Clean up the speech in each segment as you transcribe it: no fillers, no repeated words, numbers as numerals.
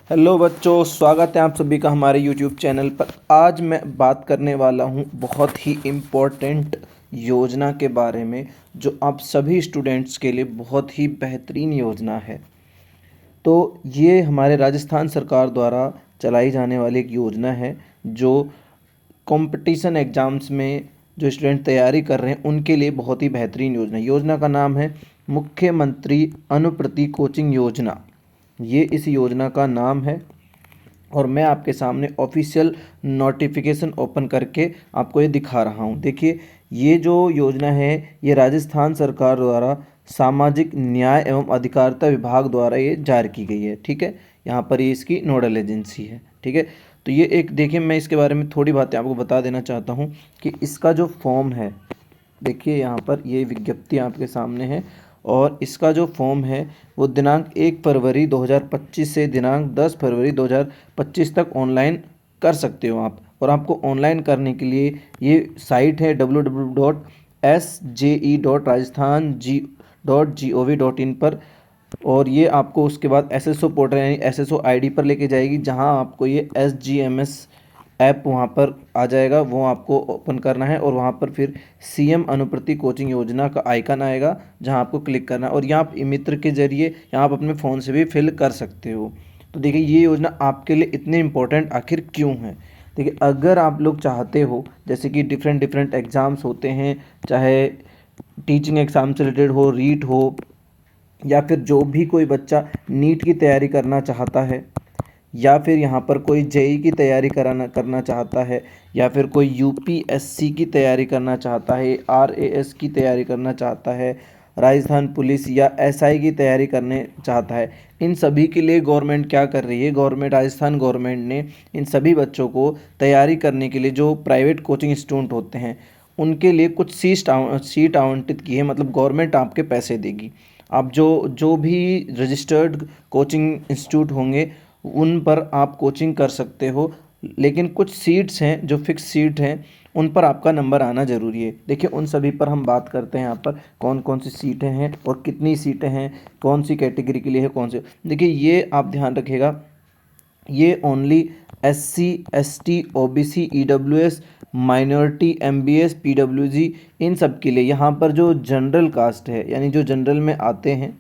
Hello बच्चों, स्वागत है आप सभी का हमारे यूट्यूब चैनल पर। आज मैं बात करने वाला हूं बहुत ही इम्पोर्टेंट योजना के बारे में, जो आप सभी स्टूडेंट्स के लिए बहुत ही बेहतरीन योजना है। तो ये हमारे राजस्थान सरकार द्वारा चलाई जाने वाली एक योजना है, जो कंपटीशन एग्ज़ाम्स में जो स्टूडेंट तैयारी कर रहे हैं उनके लिए बहुत ही बेहतरीन योजना है। योजना का नाम है मुख्यमंत्री अनुप्रति कोचिंग योजना। ये इस योजना का नाम है और मैं आपके सामने ऑफिशियल नोटिफिकेशन ओपन करके आपको ये दिखा रहा हूँ। देखिए, ये जो योजना है ये राजस्थान सरकार द्वारा सामाजिक न्याय एवं अधिकारिता विभाग द्वारा ये जारी की गई है। ठीक है, यहाँ पर ये इसकी नोडल एजेंसी है। ठीक है, तो ये एक देखिए, मैं इसके बारे में थोड़ी बातें आपको बता देना चाहता हूँ कि इसका जो फॉर्म है, देखिए यहाँ पर ये विज्ञप्ति आपके सामने है और इसका जो फॉर्म है वो दिनांक 1 फरवरी 2025 से दिनांक 10 फरवरी 2025 तक ऑनलाइन कर सकते हो आप। और आपको ऑनलाइन करने के लिए ये साइट है www.sje.rajasthan.gov.in पर, और ये आपको उसके बाद एसएसओ पोर्टल यानी एसएसओ आईडी पर लेके जाएगी, जहां आपको ये एसजीएमएस ऐप वहाँ पर आ जाएगा, वो आपको ओपन करना है और वहाँ पर फिर सीएम अनुप्रति कोचिंग योजना का आइकन आएगा, जहाँ आपको क्लिक करना है। और यहाँ आप ई मित्र के जरिए यहाँ आप अपने फ़ोन से भी फिल कर सकते हो। तो देखिए, ये योजना आपके लिए इतनी इम्पोर्टेंट आखिर क्यों है। देखिए, अगर आप लोग चाहते हो, जैसे कि डिफरेंट डिफरेंट एग्ज़ाम्स होते हैं, चाहे टीचिंग एग्ज़ाम से रिलेटेड हो, रीट हो, या फिर जो भी कोई बच्चा नीट की तैयारी करना चाहता है, या फिर यहाँ पर कोई जेई की तैयारी करना चाहता है, या फिर कोई यूपीएससी की तैयारी करना चाहता है, आरएएस की तैयारी करना चाहता है, राजस्थान पुलिस या एसआई की तैयारी करने चाहता है, इन सभी के लिए गवर्नमेंट क्या कर रही है, राजस्थान गवर्नमेंट ने इन सभी बच्चों को तैयारी करने के लिए जो प्राइवेट कोचिंग इंस्टीट्यूट होते हैं उनके लिए कुछ सीट आवंटित की है। मतलब गवर्नमेंट आपके पैसे देगी। आप जो जो भी रजिस्टर्ड कोचिंग इंस्टीट्यूट होंगे उन पर आप कोचिंग कर सकते हो, लेकिन कुछ सीट्स हैं जो फिक्स सीट हैं, उन पर आपका नंबर आना ज़रूरी है। देखिए, उन सभी पर हम बात करते हैं यहाँ पर कौन कौन सी सीटें हैं और कितनी सीटें हैं, कौन सी कैटेगरी के लिए है, कौन से। देखिए, ये आप ध्यान रखिएगा, ये only SC, ST, OBC, EWS, minority, MBS, PWG, इन सब के लिए। यहाँ पर जो जनरल कास्ट है यानी जो जनरल में आते हैं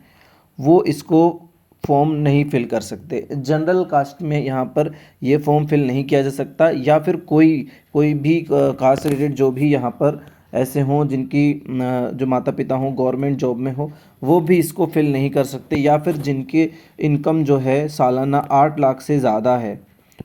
वो इसको फॉर्म नहीं फिल कर सकते। जनरल कास्ट में यहाँ पर ये फॉर्म फिल नहीं किया जा सकता, या फिर कोई कोई भी कास्ट से रिलेटेड जो भी यहाँ पर ऐसे हों जिनकी जो माता पिता हों गवर्नमेंट जॉब में हो, वो भी इसको फिल नहीं कर सकते, या फिर जिनके इनकम जो है सालाना 8 लाख से ज़्यादा है,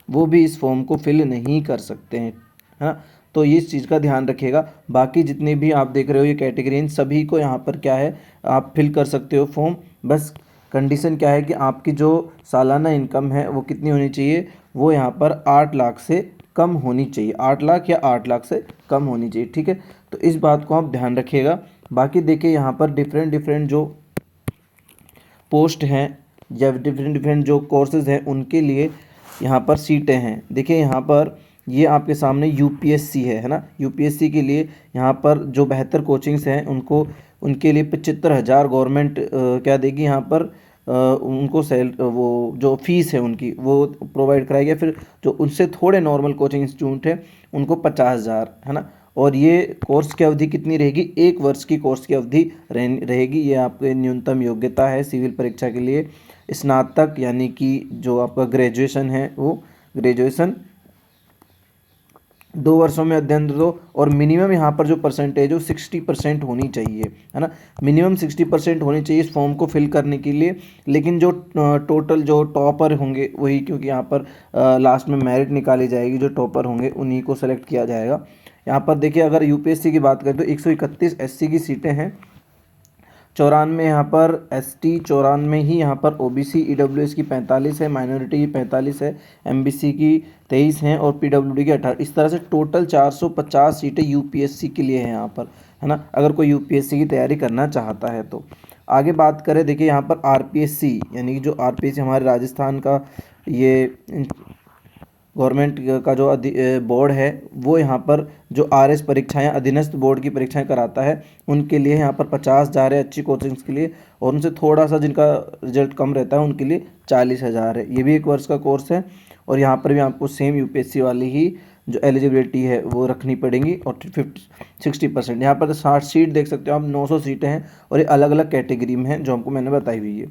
वो भी इस फॉर्म को फिल नहीं कर सकते हैं, है ना। तो ये इस चीज़ का ध्यान रखिएगा। बाकी जितने भी आप देख रहे हो ये कैटेगरी, इन सभी को यहाँ पर क्या है, आप फिल कर सकते हो फॉर्म। बस कंडीशन क्या है कि आपकी जो सालाना इनकम है वो कितनी होनी चाहिए, वो यहाँ पर 8 लाख से कम होनी चाहिए। 8 लाख या 8 लाख से कम होनी चाहिए। ठीक है, तो इस बात को आप ध्यान रखिएगा। बाकी देखिए, यहाँ पर डिफरेंट डिफरेंट जो पोस्ट हैं या डिफरेंट डिफरेंट जो कोर्सेज़ हैं उनके लिए यहाँ पर सीटें हैं। देखिए, यहाँ पर ये आपके सामने यूपीएससी है ना। यूपीएससी के लिए यहाँ पर जो बेहतर कोचिंग्स हैं उनको उनके लिए 75,000 गवर्नमेंट क्या देगी यहाँ पर, उनको वो जो फीस है उनकी वो प्रोवाइड कराएगी। या फिर जो उनसे थोड़े नॉर्मल कोचिंग इंस्टीट्यूट है उनको 50,000, है ना। और ये कोर्स की अवधि कितनी रहेगी, 1 वर्ष की कोर्स की अवधि रहेगी। ये आपके न्यूनतम योग्यता है सिविल परीक्षा के लिए, स्नातक यानी कि जो आपका ग्रेजुएशन है वो ग्रेजुएशन 2 वर्षों में अध्ययन दो, और मिनिमम यहाँ पर जो परसेंटेज हो 60% होनी चाहिए, है ना। मिनिमम 60% होनी चाहिए इस फॉर्म को फिल करने के लिए। लेकिन जो टोटल जो टॉपर होंगे वही, क्योंकि यहाँ पर लास्ट में मेरिट निकाली जाएगी, जो टॉपर होंगे उन्हीं को सेलेक्ट किया जाएगा। यहाँ पर देखिए, अगर यूपीएससी की बात करें तो 131 एससी की सीटें हैं, 94 यहाँ पर एसटी, 94 ही यहाँ पर ओबीसी, ईडब्ल्यूएस की 45 है, माइनॉरिटी की 45 है, एमबीसी की 23 हैं और पीडब्ल्यूडी की 18। इस तरह से टोटल 450 सीटें यूपीएससी के लिए हैं यहाँ पर, है ना, अगर कोई यूपीएससी की तैयारी करना चाहता है तो। आगे बात करें, देखिए यहाँ पर आरपीएससी यानी कि जो आरपीएससी हमारे राजस्थान का ये गवर्नमेंट का जो बोर्ड है वो यहाँ पर जो RS परीक्षाएं अधीनस्थ बोर्ड की परीक्षाएं कराता है उनके लिए यहाँ पर 50,000 है अच्छी कोचिंग्स के लिए, और उनसे थोड़ा सा जिनका रिजल्ट कम रहता है उनके लिए 40,000 है। ये भी 1 वर्ष का कोर्स है, और यहाँ पर भी आपको सेम UPSC वाली ही जो एलिजिबिलिटी है वो रखनी पड़ेगी, और 60%। यहाँ पर 60 सीट देख सकते हो आप, 900 सीटें हैं, और ये अलग अलग कैटेगरी में हैं जो हमको मैंने बताई हुई है।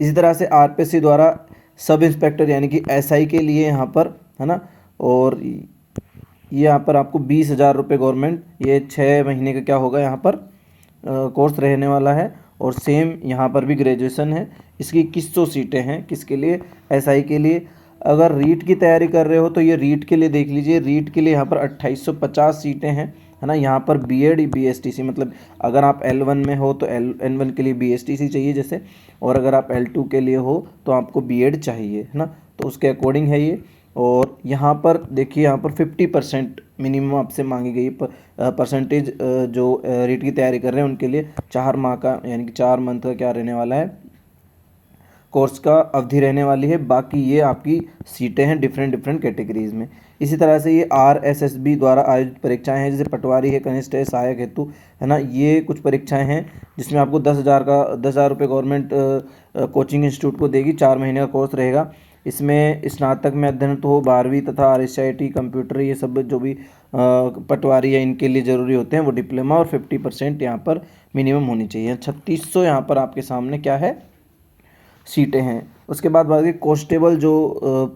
इसी तरह से RPSC द्वारा सब इंस्पेक्टर यानी कि SI के लिए यहाँ पर है ना, और ये यहाँ पर आपको 20,000 रुपये गवर्नमेंट, ये 6 महीने का क्या होगा यहाँ पर कोर्स रहने वाला है। और सेम यहाँ पर भी ग्रेजुएशन है, इसकी 2100 सीटें हैं किसके लिए, SI के लिए। अगर रीट की तैयारी कर रहे हो तो ये रीट के लिए देख लीजिए, रीट के लिए यहाँ पर 2850 सीटें हैं, है ना। यहाँ पर BEd BSTC, मतलब अगर आप L1 में हो तो N1 के लिए BSTC चाहिए जैसे, और अगर आप L2 के लिए हो तो आपको BEd चाहिए, है ना। तो उसके अकॉर्डिंग है ये। और यहाँ पर देखिए, यहाँ पर 50% मिनिमम आपसे मांगी गई परसेंटेज जो रीट की तैयारी कर रहे हैं उनके लिए 4 माह का यानी कि 4 मंथ का क्या रहने वाला है, कोर्स का अवधि रहने वाली है। बाकी ये आपकी सीटें हैं डिफरेंट कैटेगरीज में। इसी तरह से ये RSSB द्वारा आयोजित परीक्षाएं हैं, जैसे पटवारी है, कनिष्ठ है, सहायक हेतु, है ना। ये कुछ परीक्षाएं हैं जिसमें आपको 10,000 रुपये गवर्नमेंट कोचिंग इंस्टीट्यूट को देगी, 4 महीने का कोर्स रहेगा। इसमें स्नातक में अध्ययन तो हो, 12वीं तथा RSIT कंप्यूटर ये सब जो भी पटवारी है इनके लिए ज़रूरी होते हैं वो डिप्लोमा, और 50% यहाँ पर मिनिमम होनी चाहिए। 3600 यहाँ पर आपके सामने क्या है, सीटें हैं। उसके बाद बात की कांस्टेबल जो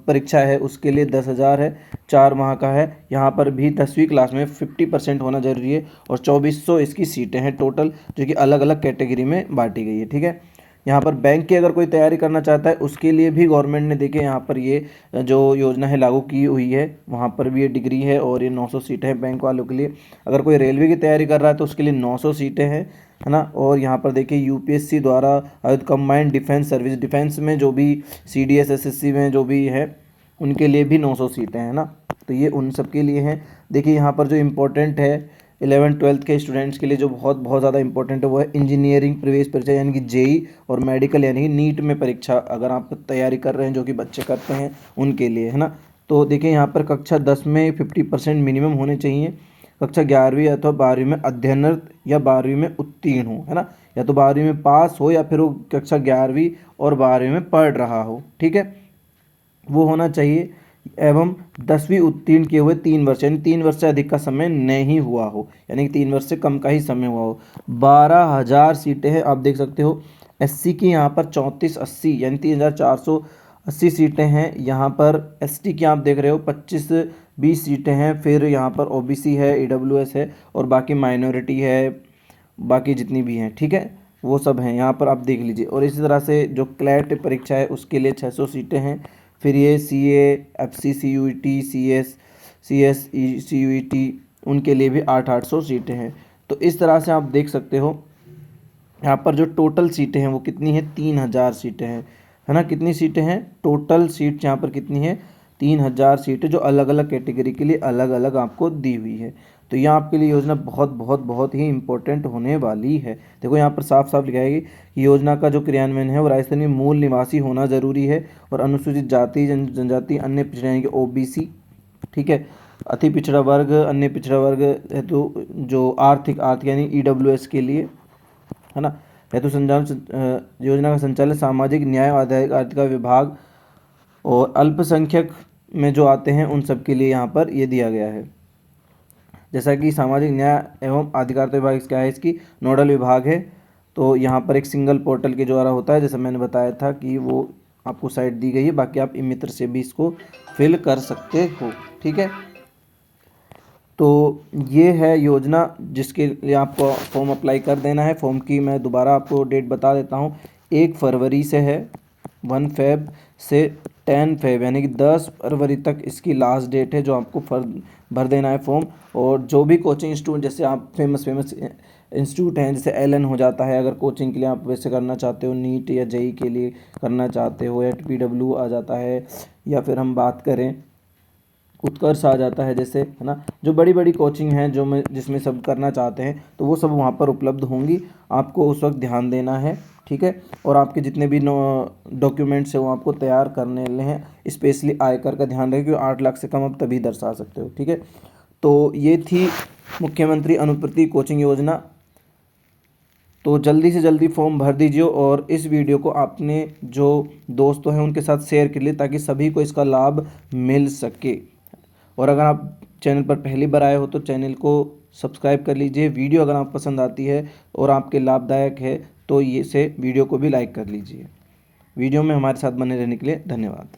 परीक्षा है उसके लिए 10,000 है, 4 माह का है। यहाँ पर भी 10वीं क्लास में 50% होना जरूरी है, और 2400 इसकी सीटें हैं टोटल, जो कि अलग अलग कैटेगरी में बांटी गई है, ठीक है। यहाँ पर बैंक की अगर कोई तैयारी करना चाहता है उसके लिए भी गवर्नमेंट ने देखिए यहाँ पर ये जो योजना है लागू की हुई है, वहाँ पर भी ये डिग्री है, और ये 900 सीटें हैं बैंक वालों के लिए। अगर कोई रेलवे की तैयारी कर रहा है तो उसके लिए 900 सीटें हैं, है ना। और यहाँ पर देखिए UPSC द्वारा आयोजित कंबाइंड डिफेंस सर्विस, डिफेंस में जो भी CDS SSC में जो भी है उनके लिए भी 900 सीटें हैं ना। तो ये उन सब के लिए हैं। देखिए यहाँ पर जो इम्पोर्टेंट है 11th-12th के स्टूडेंट्स के लिए जो बहुत ज़्यादा इंपॉर्टेंट है वो है इंजीनियरिंग प्रवेश परीक्षा यानी कि JEE, और मेडिकल यानी कि नीट में परीक्षा अगर आप तैयारी कर रहे हैं जो कि बच्चे करते हैं उनके लिए, है ना। तो देखिए यहाँ पर कक्षा 10 में 50% मिनिमम होने चाहिए, कक्षा 11वीं अथवा 12वीं में अध्ययनरत या 12वीं में उत्तीर्ण हो, है ना, या तो 12वीं में पास हो या फिर वो कक्षा 11वीं और 12वीं में पढ़ रहा हो, ठीक है, वो होना चाहिए। एवं 10वीं उत्तीर्ण किए हुए 3 वर्ष यानी 3 वर्ष से अधिक का समय नहीं हुआ हो, यानी कि 3 वर्ष से कम का ही समय हुआ हो। 12,000 सीटें हैं, आप देख सकते हो। SC की यहाँ पर 3480 यानी 3,480 सीटें हैं। यहाँ पर ST की आप देख रहे हो 25-20 सीटें हैं। फिर यहाँ पर OBC है, EWS है, और बाकी माइनॉरिटी है, बाकी जितनी भी हैं, ठीक है, वो सब हैं यहाँ पर आप देख लीजिए। और इसी तरह से जो क्लैट परीक्षा है उसके लिए 600 सीटें हैं। फिर ये CA FC CUET CS CUET उनके लिए भी 800 सीटें हैं। तो इस तरह से आप देख सकते हो यहाँ पर जो टोटल सीटें हैं वो कितनी है, 3,000 सीटें हैं, है ना। कितनी सीटें हैं टोटल सीट यहाँ पर कितनी है, 3,000 सीटें, जो अलग अलग कैटेगरी के लिए अलग अलग आपको दी हुई है। तो यह आपके लिए योजना बहुत ही इंपॉर्टेंट होने वाली है। देखो यहाँ पर साफ साफ लिखा है कि योजना का जो क्रियान्वयन है वो राजस्थान में मूल निवासी होना जरूरी है, और अनुसूचित जाति जनजाति अन्य पिछड़ा यानी कि OBC, ठीक है, अति पिछड़ा वर्ग अन्य पिछड़ा वर्ग हेतु जो आर्थिक यानी EWS के लिए, है ना, हेतु संचालन योजना का संचालन सामाजिक न्याय आधिकारिता विभाग और अल्पसंख्यक में जो आते हैं उन सब के लिए यहाँ पर ये दिया गया है। जैसा कि सामाजिक न्याय एवं आधिकारिता विभाग क्या है, इसकी नोडल विभाग है। तो यहाँ पर एक सिंगल पोर्टल के द्वारा होता है, जैसा मैंने बताया था कि वो आपको साइट दी गई है। बाकी आप ई-मित्र से भी इसको फिल कर सकते हो, ठीक है। तो ये है योजना जिसके लिए आपको फॉर्म अप्लाई कर देना है। फॉर्म की मैं दोबारा आपको डेट बता देता हूँ, 1 फरवरी से है, 1 फेब से 10 फेब यानी कि 10 फरवरी तक इसकी लास्ट डेट है जो आपको भर देना है फॉर्म। और जो भी कोचिंग इंस्टीट्यूट, जैसे आप फेमस इंस्टीट्यूट हैं, जैसे LN हो जाता है, अगर कोचिंग के लिए आप वैसे करना चाहते हो, नीट या JEE के लिए करना चाहते हो, या PW आ जाता है, या फिर हम बात करें उत्कर्ष आ जाता है जैसे, है ना, जो बड़ी बड़ी कोचिंग हैं जिसमें सब करना चाहते हैं तो वो सब वहाँ पर उपलब्ध होंगी। आपको उस वक्त ध्यान देना है, ठीक है। और आपके जितने भी डॉक्यूमेंट्स हैं वो आपको तैयार करने हैं। स्पेशली आयकर का ध्यान रखें, क्योंकि 8 लाख से कम आप तभी दर्शा सकते हो, ठीक है। तो ये थी मुख्यमंत्री अनुपूर्ति कोचिंग योजना। तो जल्दी से जल्दी फॉर्म भर दीजिए और इस वीडियो को आपने जो दोस्तों हैं उनके साथ शेयर कर लिए, ताकि सभी को इसका लाभ मिल सके। और अगर आप चैनल पर पहली बार आए हो तो चैनल को सब्सक्राइब कर लीजिए। वीडियो अगर आपको पसंद आती है और आपके लाभदायक है तो ये से वीडियो को भी लाइक कर लीजिए। वीडियो में हमारे साथ बने रहने के लिए धन्यवाद।